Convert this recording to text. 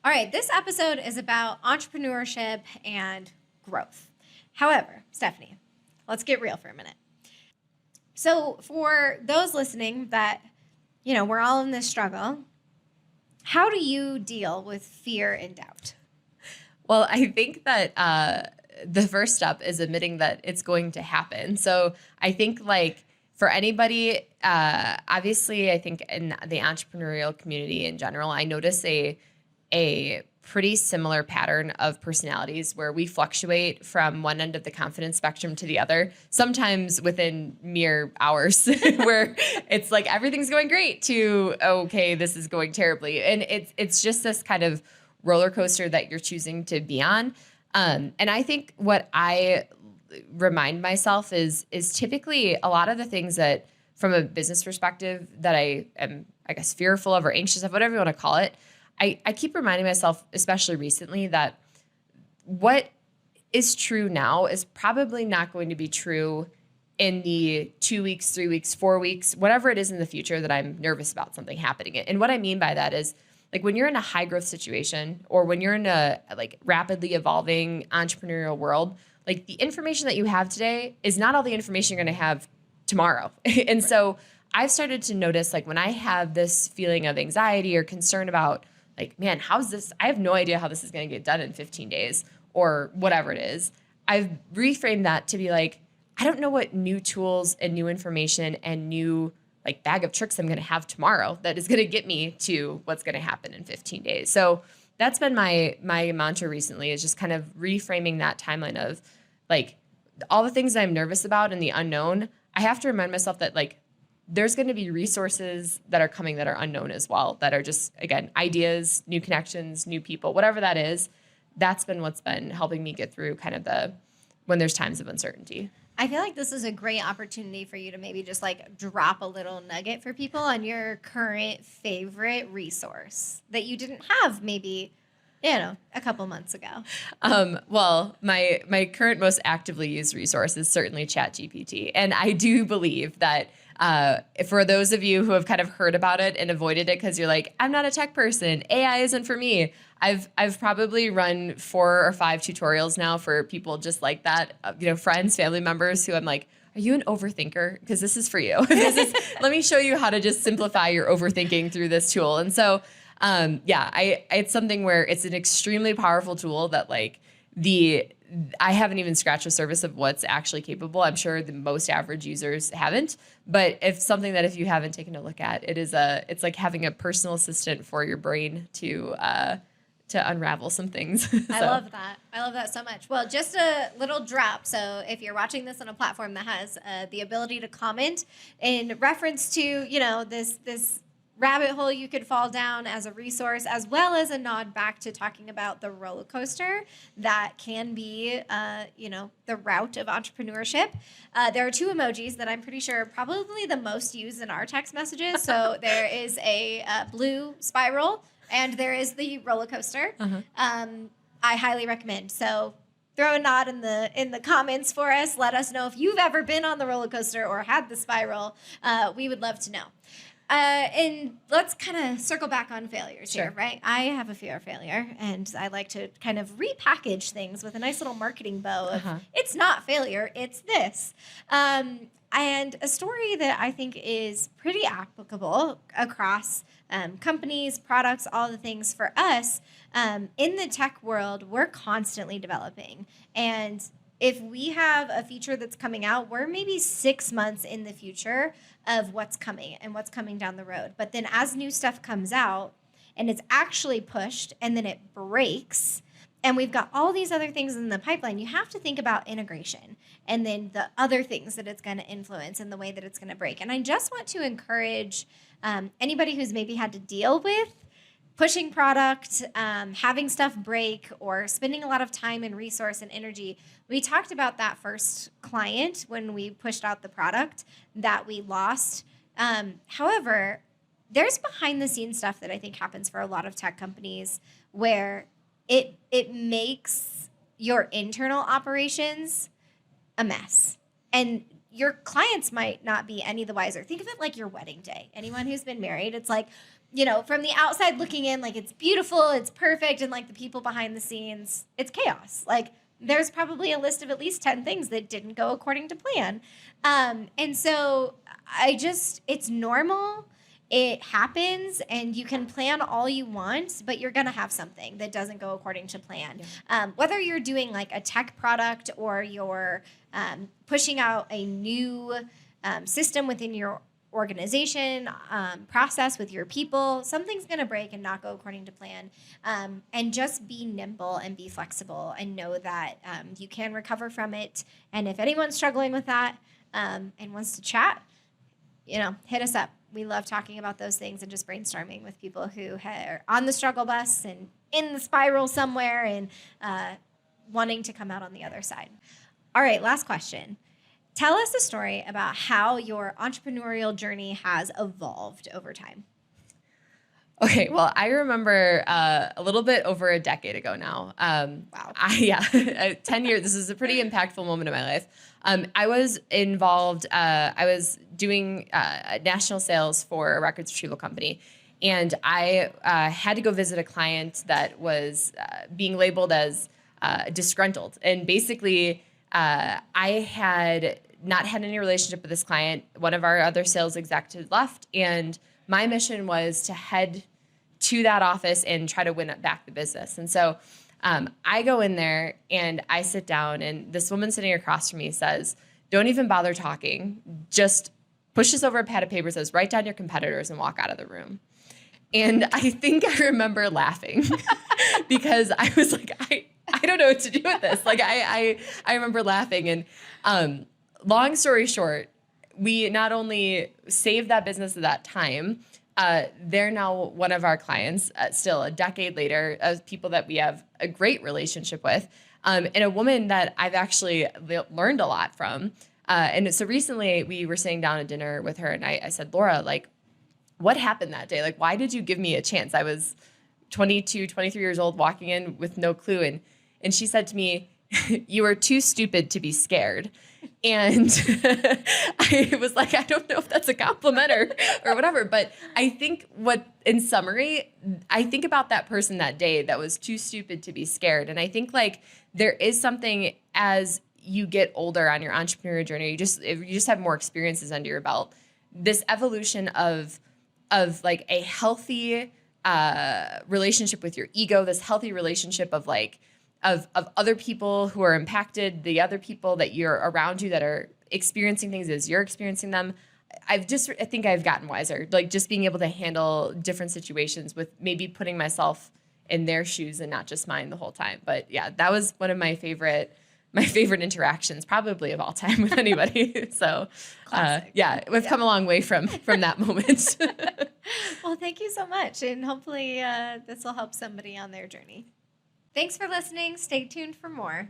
All right, this episode is about entrepreneurship and growth. However, Stephanie, let's get real for a minute. So, for those listening that, we're all in this struggle, how do you deal with fear and doubt? Well, I think that the first step is admitting that it's going to happen. So I think for anybody, obviously, I think in the entrepreneurial community in general, I notice a pretty similar pattern of personalities where we fluctuate from one end of the confidence spectrum to the other, sometimes within mere hours where it's like everything's going great to, okay, this is going terribly. And it's just this kind of roller coaster that you're choosing to be on. And I think what I remind myself is typically a lot of the things that from a business perspective that I am, I guess, fearful of or anxious of, whatever you want to call it, I keep reminding myself, especially recently, that what is true now is probably not going to be true in the 2 weeks, 3 weeks, 4 weeks, whatever it is in the future that I'm nervous about something happening. And what I mean by that is when you're in a high growth situation or when you're in a rapidly evolving entrepreneurial world, the information that you have today is not all the information you're going to have tomorrow. And so I've started to notice when I have this feeling of anxiety or concern about man, how's this? I have no idea how this is going to get done in 15 days or whatever it is. I've reframed that to be I don't know what new tools and new information and new bag of tricks I'm going to have tomorrow that is going to get me to what's going to happen in 15 days. So that's been my mantra recently, is just kind of reframing that timeline of all the things that I'm nervous about and the unknown. I have to remind myself that there's going to be resources that are coming that are unknown as well, that are just, again, ideas, new connections, new people, whatever that is. That's been what's been helping me get through kind of when there's times of uncertainty. I feel like this is a great opportunity for you to maybe just drop a little nugget for people on your current favorite resource that you didn't have maybe, a couple months ago. Well, my current most actively used resource is certainly ChatGPT. And I do believe that for those of you who have kind of heard about it and avoided it because you're I'm not a tech person, AI isn't for me. I've probably run 4 or 5 tutorials now for people just like that, friends, family members who I'm are you an overthinker? Because this is for you. Let me show you how to just simplify your overthinking through this tool. And so, it's something where it's an extremely powerful tool that I haven't even scratched the surface of what's actually capable. I'm sure the most average users haven't, but it's something that if you haven't taken a look at, it's like having a personal assistant for your brain to unravel some things. So. I love that. I love that so much. Well, just a little drop. So if you're watching this on a platform that has the ability to comment in reference to, this rabbit hole you could fall down as a resource, as well as a nod back to talking about the roller coaster that can be, the route of entrepreneurship. There are 2 emojis that I'm pretty sure are probably the most used in our text messages. So there is a blue spiral and there is the roller coaster. Uh-huh. I highly recommend. So throw a nod in the comments for us. Let us know if you've ever been on the roller coaster or had the spiral. We would love to know. And let's kind of circle back on failures here, right? I have a fear of failure, and I like to kind of repackage things with a nice little marketing bow of it's not failure, it's this. And a story that I think is pretty applicable across companies, products, all the things for us. In the tech world, we're constantly developing. And if we have a feature that's coming out, we're maybe 6 months in the future of what's coming and what's coming down the road. But then as new stuff comes out and it's actually pushed and then it breaks and we've got all these other things in the pipeline, you have to think about integration and then the other things that it's going to influence and the way that it's going to break. And I just want to encourage anybody who's maybe had to deal with pushing product, having stuff break, or spending a lot of time and resource and energy. We talked about that first client when we pushed out the product that we lost. However, there's behind the scenes stuff that I think happens for a lot of tech companies where it makes your internal operations a mess. And your clients might not be any the wiser. Think of it like your wedding day. Anyone who's been married, it's like, from the outside looking in, like it's beautiful, it's perfect, and like the people behind the scenes, it's chaos. Like there's probably a list of at least 10 things that didn't go according to plan. And so it's normal. It happens, and you can plan all you want, but you're going to have something that doesn't go according to plan. Yeah. Whether you're doing like a tech product or you're pushing out a new system within your organization, process with your people, something's going to break and not go according to plan. And just be nimble and be flexible and know that you can recover from it. And if anyone's struggling with that and wants to chat, hit us up. We love talking about those things and just brainstorming with people who are on the struggle bus and in the spiral somewhere and wanting to come out on the other side. All right, last question. Tell us a story about how your entrepreneurial journey has evolved over time. Okay, well, I remember a little bit over a decade ago now. Wow. 10 years. This is a pretty impactful moment in my life. I was involved, I was doing national sales for a records retrieval company. And I had to go visit a client that was being labeled as disgruntled. And basically, I had not had any relationship with this client. One of our other sales executives left, and my mission was to head to that office and try to win back the business. And so I go in there and I sit down, and this woman sitting across from me says, "Don't even bother talking. Just pushes over a pad of paper, says, write down your competitors and walk out of the room." And I think I remember laughing because I was like, I don't know what to do with this. Like I remember laughing. And long story short, we not only saved that business at that time, they're now one of our clients, still a decade later, people that we have a great relationship with, and a woman that I've actually learned a lot from. And so recently we were sitting down at dinner with her, and I said, "Laura, like, what happened that day? Like, why did you give me a chance?" I was 22, 23 years old, walking in with no clue. And she said to me, "You were too stupid to be scared." And I was like, I don't know if that's a compliment or whatever. But I think in summary, I think about that person that day that was too stupid to be scared. And I think like there is something as you get older on your entrepreneurial journey, you just have more experiences under your belt. This evolution of like a healthy relationship with your ego, this healthy relationship of like, of other people who are impacted, the other people that you're around you that are experiencing things as you're experiencing them. I think I've gotten wiser, like just being able to handle different situations with maybe putting myself in their shoes and not just mine the whole time. But yeah, that was one of my favorite interactions probably of all time with anybody. So we've come a long way from that moment. Well, thank you so much. And hopefully this will help somebody on their journey. Thanks for listening. Stay tuned for more.